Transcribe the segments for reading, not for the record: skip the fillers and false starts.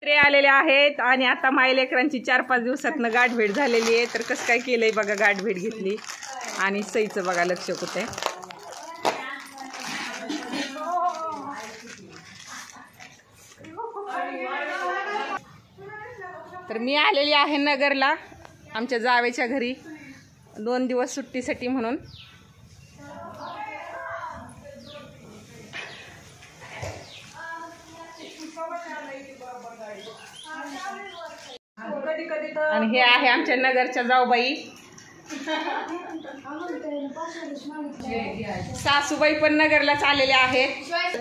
ते आलेले आहेत आणि आता मायलेकरांची 4-5 दिवसातनं गाठभेट झालेली आहे. तर कसं काय केलंय बघा, गाठभेट घेतली आणि सईचं बघा लक्ष कुठे. तर मी आलेली आहे नगरला आमच्या जावेच्या घरी 2 दिवस सुट्टीसाठी म्हणून. आणि हे आहे आमच्या नगरच्या जाऊबाई. सासूबाई पण नगरलाच आलेल्या आहेत,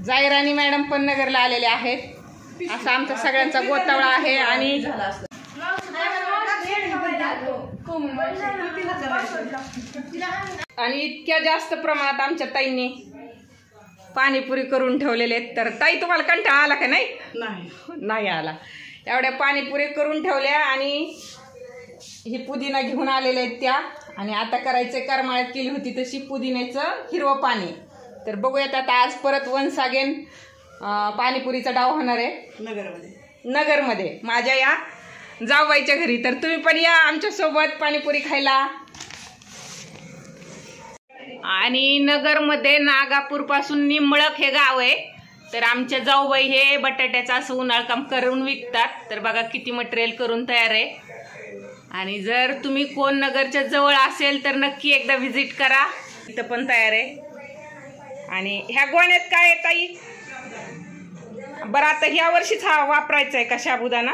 जायराणी मॅडम पण नगरला आलेले आहेत. असा आमचा सगळ्यांचा गोतावळा आहे. आणि इतक्या जास्त प्रमाणात आमच्या ताईंनी पाणीपुरी करून ठेवलेले आहेत. तर ताई तुम्हाला कंटाळा आला का? नाही आला. एवढ्या पाणीपुरी करून ठेवल्या आणि ही पुदिना घेऊन आलेले आहेत त्या. आणि आता करायचं करमाळ्यात केली होती तशी पुदिन्याचं हिरवं पाणी. तर बघूयात आता आज परत वन्स अगेन पाणीपुरीचा डाव होणार आहे नगरमध्ये माझ्या या जाऊबाईच्या घरी. तर तुम्ही पण या आमच्यासोबत पाणीपुरी खायला. आणि नगरमध्ये नागापूर पासून निंबळक हे गाव आहे. तर आमच्या जाऊबाई हे बटाट्याचं असं उन्हाळ काम करून विकतात. तर बघा किती मटेरियल करून तयार आहे. आणि जर तुम्ही कोण नगरच्या जवळ असेल तर नक्की एकदा व्हिजिट करा, इथं पण तयार आहे. आणि ह्या गोण्यात काय आहे ताई? बरं आता ह्या वर्षीच हा वापरायचा आहे का साबुदाणा?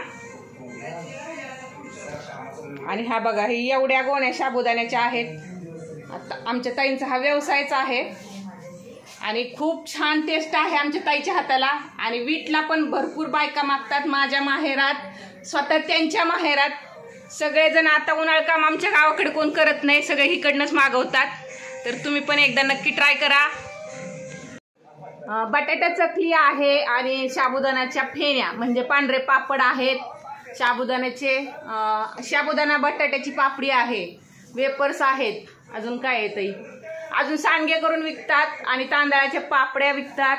आणि हा बघा ही एवढ्या गोण्या साबुदाण्याच्या आहेत. आता आमच्या ताईंचा हा व्यवसायचा आहे आणि खूप छान टेस्ट आहे आमच्या ताईच्या हाताला. आणि वीटला पण भरपूर बायका मागतात. माझ्या माहेरात, स्वतः त्यांच्या माहेरात सगळेजण. आता उन्हाळ काम आमच्या गावाकडे कोण करत नाही, सगळे इकडनंच मागवतात. तर तुम्ही पण एकदा नक्की ट्राय करा. बटाटा चकली आहे आणि साबुदाण्याच्या फेण्या म्हणजे पांढरे पापड आहेत. साबुदाणा बटाट्याची पापडी आहे, वेपर्स आहेत. अजून काय येतंय? अजून सांडगे करून विकतात आणि तांदळाच्या पापड्या विकतात,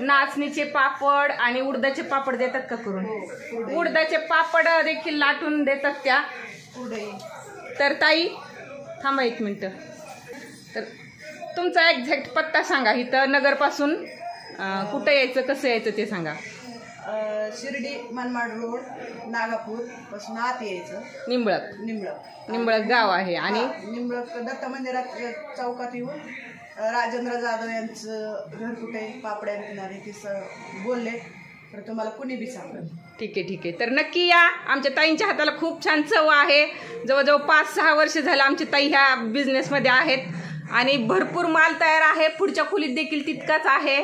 नाचणीचे पापड आणि उडदाचे पापड देतात का करून? उडदाचे पापड देखील लाटून देतात त्या. तर ताई थांबा 1 मिनिट. तर तुमचा एक्झॅक्ट पत्ता सांगा. इथं नगरपासून कुठं यायचं, कसं यायचं ते सांगा. शिर्डी मनमाड रोड नागापूर पासून आत यायचं. निंबळक गाव आहे. आणि निंबळक दत्त मंदिरात चौकात येऊन राजेंद्र जाधव यांचं घर कुठे पापड्या विकणारे ते बोलले तर तुम्हाला कुणी बी सांगेल. ठीक आहे. तर नक्की या. आमच्या ताईंच्या हाताला खूप छान चव आहे. जवळजवळ 5-6 वर्ष झालं आमच्या ताई ह्या बिझनेसमध्ये आहेत आणि भरपूर माल तयार आहे. पुढच्या खोलीत देखील तितकाच आहे.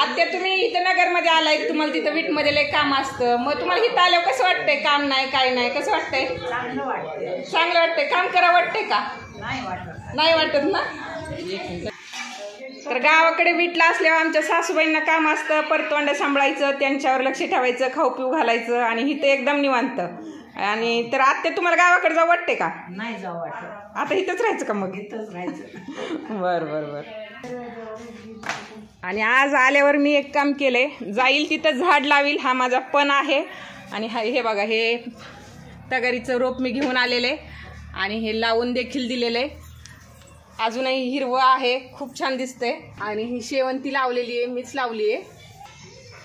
आता तुम्ही इथं नगरमध्ये आलाय, तुम्हाला तिथं वीटमध्ये लय काम असतं. मग तुम्हाला इथं आल्यावर कसं वाटतंय? काम नाही काय नाही, कसं वाटतंय? चांगलं वाटतंय. काम करा वाटतंय का? नाही वाटत ना. तर गावाकडे वीटला असल्यावर आमच्या सासूबाईंना काम असतं, परतोंड सांभाळायचं, त्यांच्यावर लक्ष ठेवायचं, खाऊ पिऊ घालायचं आणि इथं एकदम निवांत. आणि तर आता तुम्हाला गावाकडे जाऊ वाटते का? नाही जाऊ वाटत. आता इथंच राहायचं का? मग इथंच राहायचं. बर. आणि आज आल्यावर मी एक काम केलंय, जाईल तिथं झाड लावील हा माझा पण आहे. आणि हे बघा हे तगारीचं रोप मी घेऊन आलेले आणि हे लावून देखील दिलेले. अजूनही हिरवं आहे, खूप छान दिसतंय. आणि ही शेवंती लावलेली आहे, मीच लावली आहे.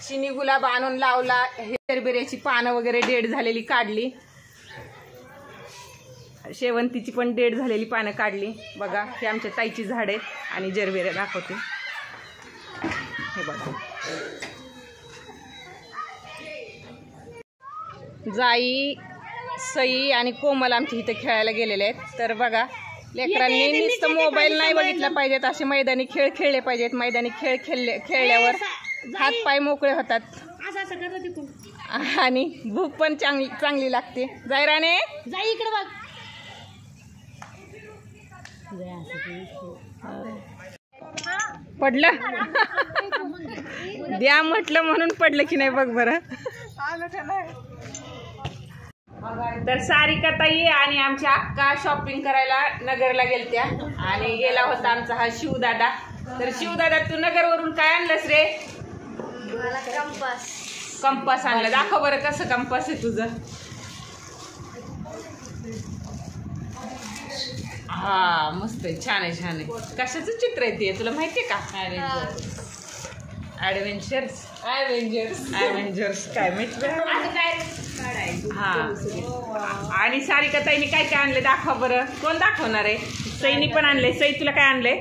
चिनी गुलाब आणून लावला. हे जरबेऱ्याची पानं वगैरे डेड झालेली काढली. शेवंतीची पण डेड झालेली पानं काढली. बघा हे आमच्या ताईची झाड आहेत. आणि जरबेऱ्या दाखवते, हे बघा. जाई, सई आणि कोमल आमच्या इथं खेळायला गेलेले आहेत. तर बघा लेकरांनी नुसतं मोबाईल नाही बघितला पाहिजेत, असे मैदानी खेळ खेळले पाहिजेत. मैदानी खेळ खेळल्यावर हात पाय मोकळे होतात आणि भूक पण चांगली लागते. जायराने जाई इकडे बघ. पडलं द्या म्हटलं म्हणून पडलं की नाही बघ बरं. तर सारिका ताई आणि आमच्या अक्का शॉपिंग करायला नगरला गेलत्या आणि गेला होता आमचा हा शिवदादा. तर शिवदादा तू नगरवरून काय आणलंस रे? कंपास आणलं. दाखव बरं कसं कंपास आहे तुझं. हा मस्त आहे, छान आहे, छान आहे. कशाचं चित्र आहे ते तुला माहितीये का? ॲव्हेंजर्स काय माहिती. हा आणि सारिका ताईने काय काय आणले दाखवा बरं. कोण दाखवणार आहे? सईनी पण आणले. सई तुला काय आणलंय?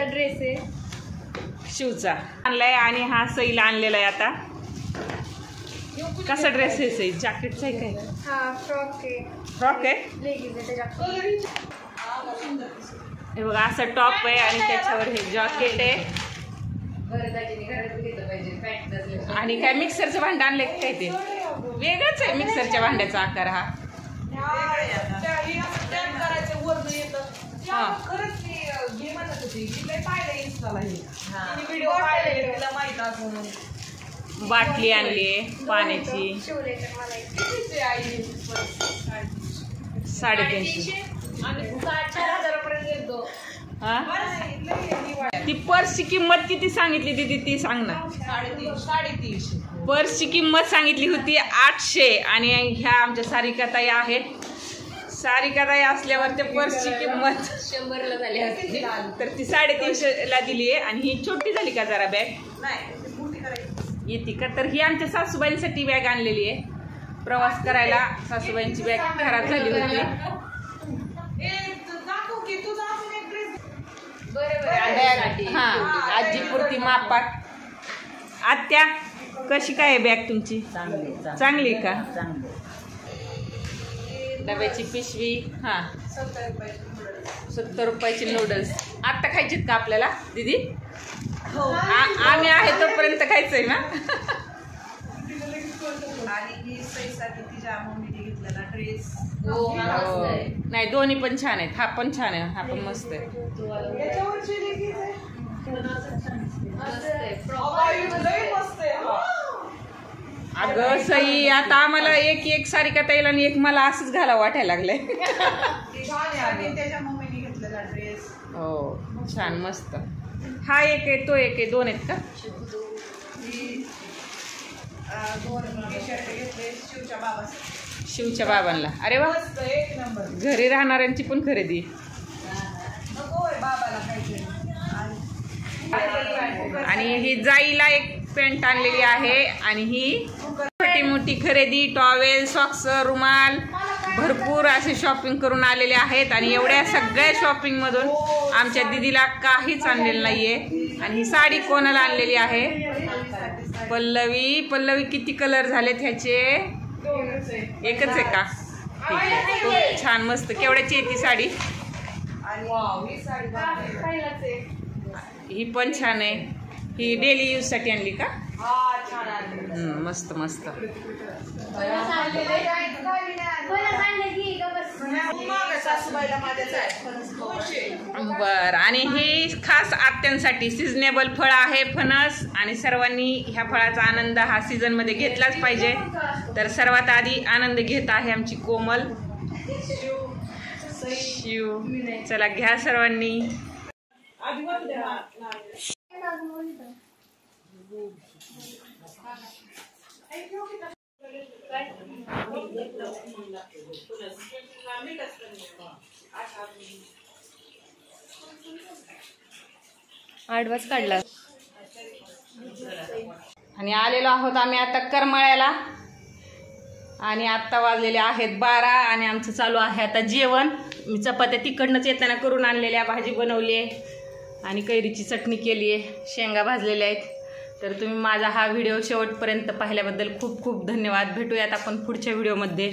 ड्रेस आहे शिवचा आणलाय. आणि हा सईला आणलेला आहे. आता कसा ड्रेस आहे सई? जॅकेटचा आहे काय? हा फ्रॉक आहे. फ्रॉक आहे. हे बघा असं टॉप आहे आणि त्याच्यावर हे जॅकेट आहे. आणि काय मिक्सरचं भांडं आणलंय काय? ते वेगळंच आहे मिक्सरच्या भांड्याचा आकार हा. बाटली आणली पाण्याची 350. ती पर्सची किंमत किती सांगितली दीदी ती सांग ना. 350. पर्सची किंमत सांगितली होती 800. आणि ह्या आमच्या सारिकाताई आहेत. सारिकाताई असल्यावर ते पर्सची किंमत 100ला झाली असती तर ती 350ला दिली आहे. आणि ही छोटी झाली का जरा बॅग येते का? तर ही आमच्या सासूबाईंसाठी बॅग आणलेली आहे. प्रवास करायला सासूबाईंची बॅग खराब झाली होती. हा आजीपुरती मापात. आत्या कशी काय आहे बॅग तुमची? चांगली का? डब्याची पिशवी. हा 70 रुपयाची नूडल्स. आत्ता खायचीत का आपल्याला दीदी? आम्ही आहे तोपर्यंत खायचंय ना. आणि ही सईसाठी तिच्या मम्मीने घेतलेला ड्रेस. नाही दोन्ही पण छान आहेत. हा पण छान आहे. हा पण मस्त आहे. अगं सई आता आम्हाला एक सारिका ताईला आणि एक मला असंच घाला वाटायला लागलंय. त्याच्या मम्मीने घेतलेला ड्रेस. हो छान मस्त. हा एक आहे तो एक आहे. 2 आहेत का? 2 टी-शर्ट घेतले शिवच्या बाबांना. अरे वा, एक नंबर. घरी राहणाऱ्यांची पण खरेदी. आणि ही जाईला एक पॅन्ट आणलेली आहे. आणि ही छोटी मोठी खरेदी टॉवेल सॉक्स रुमाल भरपूर असे शॉपिंग करून आलेले आहेत. आणि एवढ्या सगळ्या शॉपिंग मधून आमच्या दीदीला काहीच आणलेलं नाहीये. आणि ही साडी कोणाला आणलेली आहे? पल्लवी किती कलर झालेत ह्याचे? एकच आहे का? ठीक आहे. खूप छान मस्त. केवढ्याची आहे ती साडी? ही पण छान आहे. ही डेली यूज साठी आणली का? मस्त मस्त. बर. आणि ही खास आत्यांसाठी सिजनेबल फळ आहे फणस. आणि सर्वांनी ह्या फळाचा आनंद हा सीझन मध्ये घेतलाच पाहिजे. तर सर्वात आधी आनंद घेत आहे आमची कोमल शिव. चला घ्या सर्वांनी. आडवाच काढला. आणि आलेलो आहोत आम्ही आता करमाळ्याला. आणि आत्ता वाजलेले आहेत 12. आणि आमचं चालू आहे आता जेवण. मी चपात्या तिकडनंच येताना करून आणलेल्या. भाजी बनवली आहे आणि कैरीची चटणी केली आहे. शेंगा भाजलेल्या आहेत. तर तुम्ही माझा हा व्हिडिओ शेवटपर्यंत पाहिल्याबद्दल खूप खूप धन्यवाद. भेटूयात आपण पुढच्या व्हिडिओमध्ये.